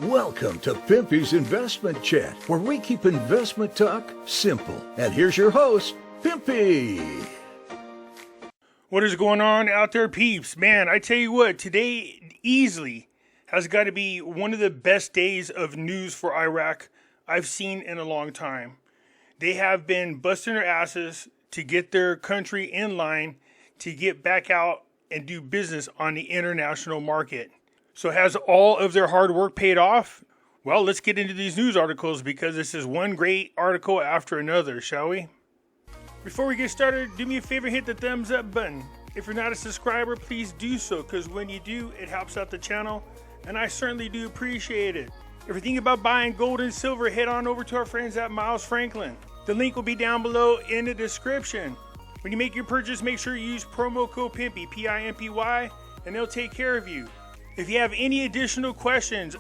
Welcome to Pimpy's Investment Chat, where we keep investment talk simple. And here's your host, Pimpy. What is going on out there, peeps? Man, I tell you what, today easily has got to be one of the best days of news for Iraq I've seen in a long time. They have been busting their asses to get their country in line to get back out and do business on the international market. So has all of their hard work paid off? Well, let's get into these news articles because this is one great article after another, shall we? Before we get started, do me a favor, hit the thumbs up button. If you're not a subscriber, please do so, because when you do, it helps out the channel, and I certainly do appreciate it. If you're thinking about buying gold and silver, head on over to our friends at Miles Franklin. The link will be down below in the description. When you make your purchase, make sure you use promo code Pimpy, P-I-M-P-Y, and they'll take care of you. If you have any additional questions,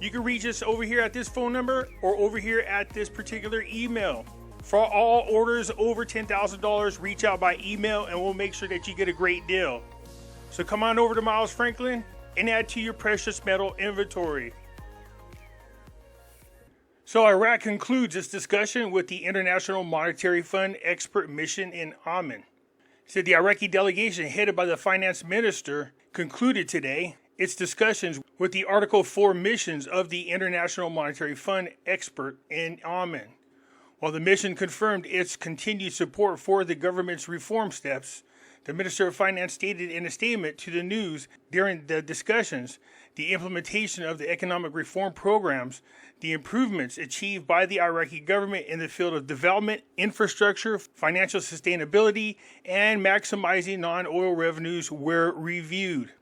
you can reach us over here at this phone number or over here at this particular email. For all orders over $10,000, reach out by email and we'll make sure that you get a great deal. So come on over to Miles Franklin and add to your precious metal inventory. So Iraq concludes its discussion with the International Monetary Fund expert mission in Oman. Said the Iraqi delegation headed by the finance minister concluded today its discussions with the Article 4 missions of the International Monetary Fund expert in Oman. While the mission confirmed its continued support for the government's reform steps, the Minister of Finance stated in a statement to the news during the discussions the implementation of the economic reform programs, the improvements achieved by the Iraqi government in the field of development, infrastructure, financial sustainability, and maximizing non-oil revenues were reviewed.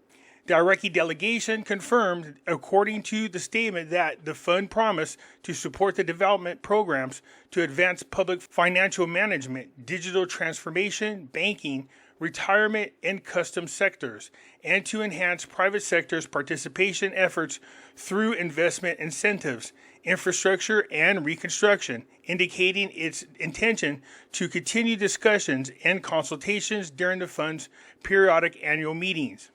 The Iraqi delegation confirmed, according to the statement, that the fund promised to support the development programs to advance public financial management, digital transformation, banking, retirement, and customs sectors, and to enhance private sector's participation efforts through investment incentives, infrastructure, and reconstruction, indicating its intention to continue discussions and consultations during the fund's periodic annual meetings.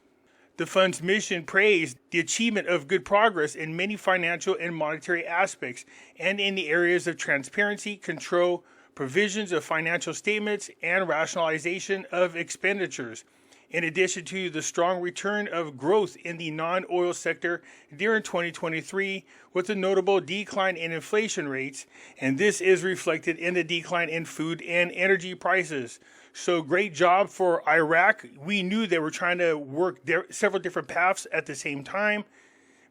The fund's mission praised the achievement of good progress in many financial and monetary aspects and in the areas of transparency, control, provisions of financial statements, and rationalization of expenditures, in addition to the strong return of growth in the non-oil sector during 2023 with a notable decline in inflation rates, and this is reflected in the decline in food and energy prices. So great job for Iraq. We knew they were trying to work several different paths at the same time.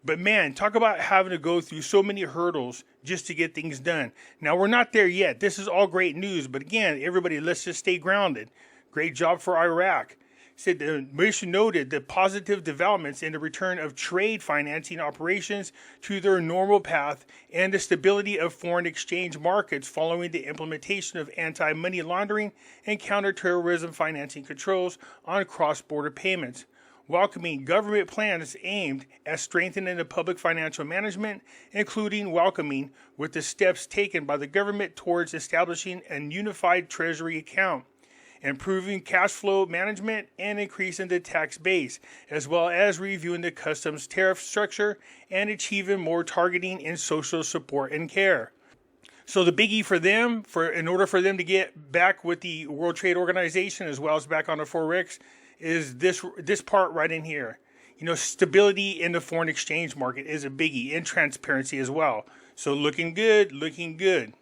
But man, talk about having to go through so many hurdles just to get things done. Now, we're not there yet. This is all great news. But again, everybody, let's just stay grounded. Great job for Iraq. Said the mission noted the positive developments in the return of trade financing operations to their normal path and the stability of foreign exchange markets following the implementation of anti-money laundering and counterterrorism financing controls on cross-border payments, welcoming government plans aimed at strengthening the public financial management, including welcoming with the steps taken by the government towards establishing a unified treasury account, improving cash flow management, and increasing the tax base, as well as reviewing the customs tariff structure and achieving more targeting in social support and care. So the biggie for them, in order for them to get back with the World Trade Organization as well as back on the Forex, is this part right in here. You know, stability in the foreign exchange market is a biggie, and transparency as well. So looking good, looking good.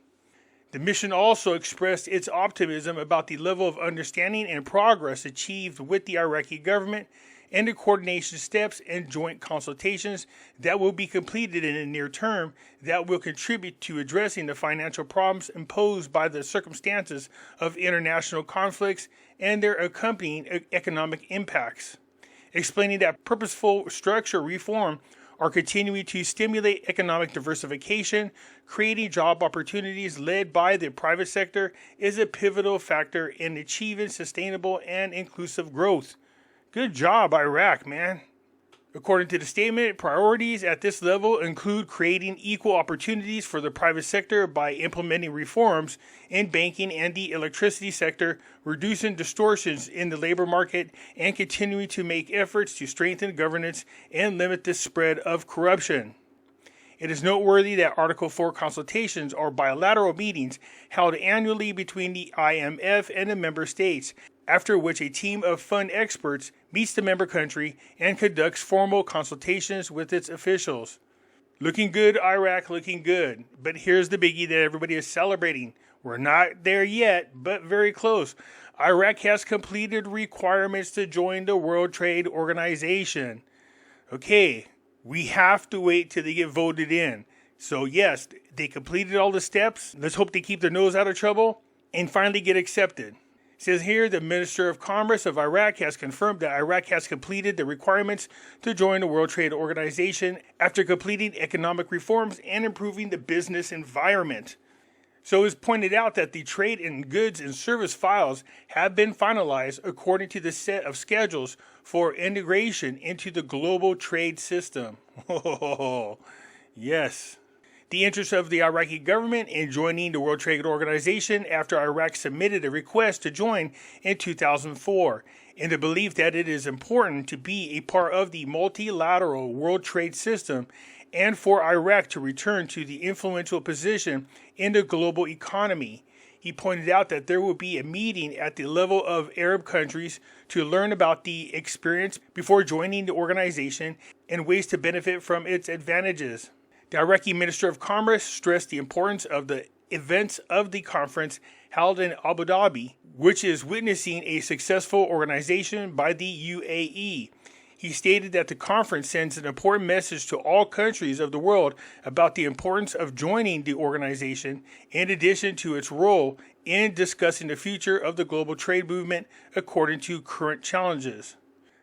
The mission also expressed its optimism about the level of understanding and progress achieved with the Iraqi government and the coordination steps and joint consultations that will be completed in the near term that will contribute to addressing the financial problems imposed by the circumstances of international conflicts and their accompanying economic impacts. Explaining that purposeful structure reform are continuing to stimulate economic diversification, creating job opportunities led by the private sector is a pivotal factor in achieving sustainable and inclusive growth. Good job, Iraq, man. According to the statement, priorities at this level include creating equal opportunities for the private sector by implementing reforms in banking and the electricity sector, reducing distortions in the labor market, and continuing to make efforts to strengthen governance and limit the spread of corruption. It is noteworthy that Article 4 consultations are bilateral meetings held annually between the IMF and the member states, after which a team of fund experts meets the member country and conducts formal consultations with its officials. Looking good, Iraq, looking good. But here's the biggie that everybody is celebrating. We're not there yet, but very close. Iraq has completed requirements to join the World Trade Organization. Okay, we have to wait till they get voted in. So yes, they completed all the steps. Let's hope they keep their nose out of trouble and finally get accepted. It says here, the Minister of Commerce of Iraq has confirmed that Iraq has completed the requirements to join the World Trade Organization after completing economic reforms and improving the business environment. So it's pointed out that the trade in goods and service files have been finalized according to the set of schedules for integration into the global trade system. Oh, yes. The interest of the Iraqi government in joining the World Trade Organization after Iraq submitted a request to join in 2004, in the belief that it is important to be a part of the multilateral world trade system and for Iraq to return to the influential position in the global economy. He pointed out that there will be a meeting at the level of Arab countries to learn about the experience before joining the organization and ways to benefit from its advantages. The Iraqi Minister of Commerce stressed the importance of the events of the conference held in Abu Dhabi, which is witnessing a successful organization by the UAE. He stated that the conference sends an important message to all countries of the world about the importance of joining the organization, in addition to its role in discussing the future of the global trade movement according to current challenges.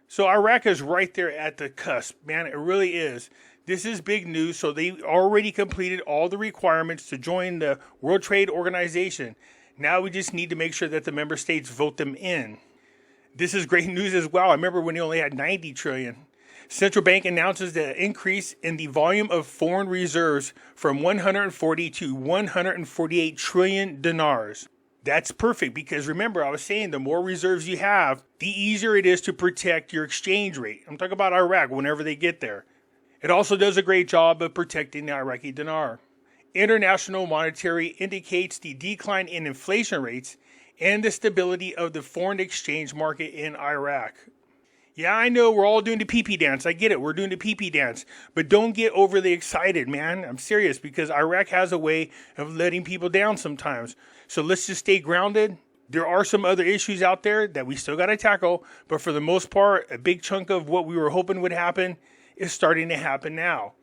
So Iraq is right there at the cusp, man, it really is. This is big news. So they already completed all the requirements to join the World Trade Organization. Now we just need to make sure that the member states vote them in. This is great news as well. I remember when they only had 90 trillion. Central Bank announces the increase in the volume of foreign reserves from 140 to 148 trillion dinars. That's perfect because remember, I was saying the more reserves you have, the easier it is to protect your exchange rate. I'm talking about Iraq whenever they get there. It also does a great job of protecting the Iraqi dinar. International Monetary indicates the decline in inflation rates and the stability of the foreign exchange market in Iraq. Yeah, I know we're all doing the pee-pee dance. I get it. We're doing the pee-pee dance. But don't get overly excited, man. I'm serious because Iraq has a way of letting people down sometimes. So let's just stay grounded. There are some other issues out there that we still got to tackle. But for the most part, a big chunk of what we were hoping would happen is starting to happen now.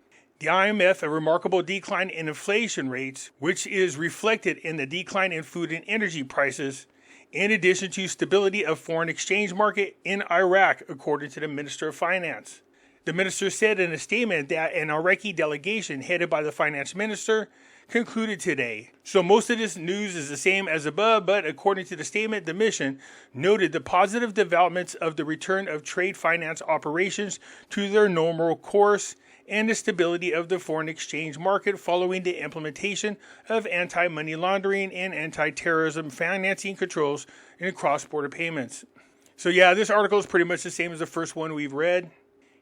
The IMF, a remarkable decline in inflation rates, which is reflected in the decline in food and energy prices, in addition to stability of foreign exchange market in Iraq, according to the Minister of Finance. The minister said in a statement that an Iraqi delegation headed by the finance minister concluded today. So most of this news is the same as above, but according to the statement, the mission noted the positive developments of the return of trade finance operations to their normal course and the stability of the foreign exchange market following the implementation of anti-money laundering and anti-terrorism financing controls in cross-border payments. So yeah, this article is pretty much the same as the first one we've read.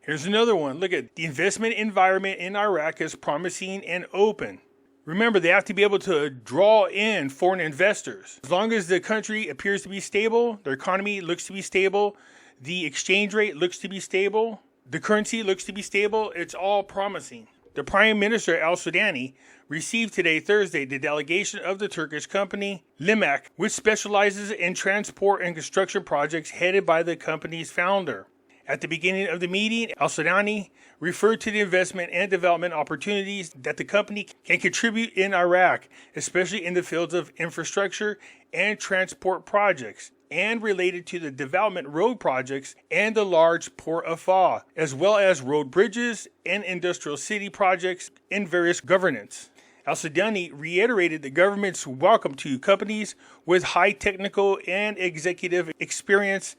Here's another one. Look at the investment environment in Iraq is promising and open. Remember, they have to be able to draw in foreign investors. As long as the country appears to be stable, their economy looks to be stable, the exchange rate looks to be stable, the currency looks to be stable, it's all promising. The Prime Minister al-Sudani received today, Thursday, the delegation of the Turkish company Limak, which specializes in transport and construction projects headed by the company's founder. At the beginning of the meeting, al-Sudani referred to the investment and development opportunities that the company can contribute in Iraq, especially in the fields of infrastructure and transport projects, and related to the development road projects and the large port of Fa, as well as road bridges and industrial city projects and various governance. Al-Sudani reiterated the government's welcome to companies with high technical and executive experience,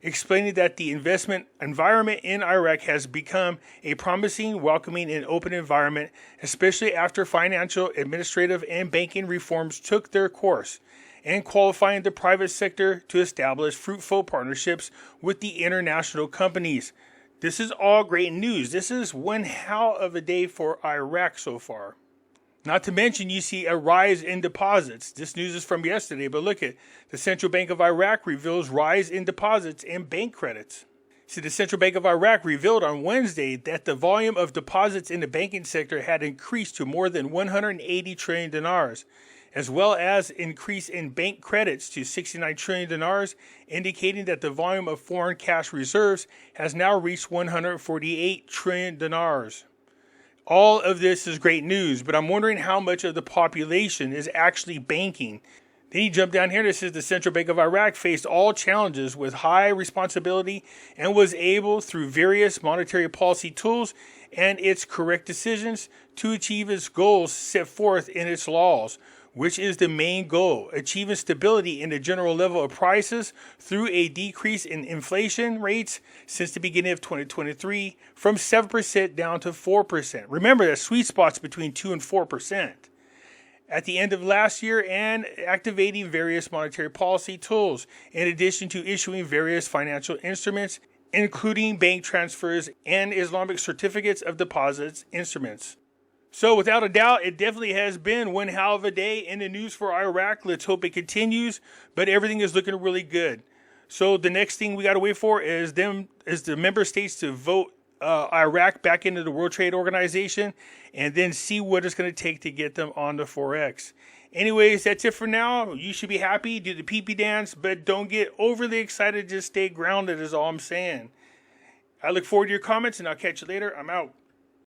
explaining that the investment environment in Iraq has become a promising, welcoming, and open environment, especially after financial, administrative, and banking reforms took their course, and qualifying the private sector to establish fruitful partnerships with the international companies. This is all great news. This is one hell of a day for Iraq so far. Not to mention, you see a rise in deposits. This news is from yesterday, but look at the Central Bank of Iraq reveals rise in deposits and bank credits. See, the Central Bank of Iraq revealed on Wednesday that the volume of deposits in the banking sector had increased to more than 180 trillion dinars, as well as increase in bank credits to 69 trillion dinars, indicating that the volume of foreign cash reserves has now reached 148 trillion dinars. All of this is great news, but I'm wondering how much of the population is actually banking. Then you jump down here and it says the Central Bank of Iraq faced all challenges with high responsibility and was able, through various monetary policy tools and its correct decisions, to achieve its goals set forth in its laws, which is the main goal, achieving stability in the general level of prices through a decrease in inflation rates since the beginning of 2023 from 7% down to 4%. Remember, that sweet spot's between 2 and 4%. At the end of last year, and activating various monetary policy tools, in addition to issuing various financial instruments, including bank transfers and Islamic certificates of deposits instruments. So without a doubt, it definitely has been one hell of a day in the news for Iraq. Let's hope it continues, but everything is looking really good. So the next thing we got to wait for is the member states to vote Iraq back into the World Trade Organization, and then see what it's going to take to get them on the Forex. Anyways, that's it for now. You should be happy, do the Pimpy dance, but don't get overly excited. Just stay grounded is all I'm saying. I look forward to your comments, and I'll catch you later. I'm out.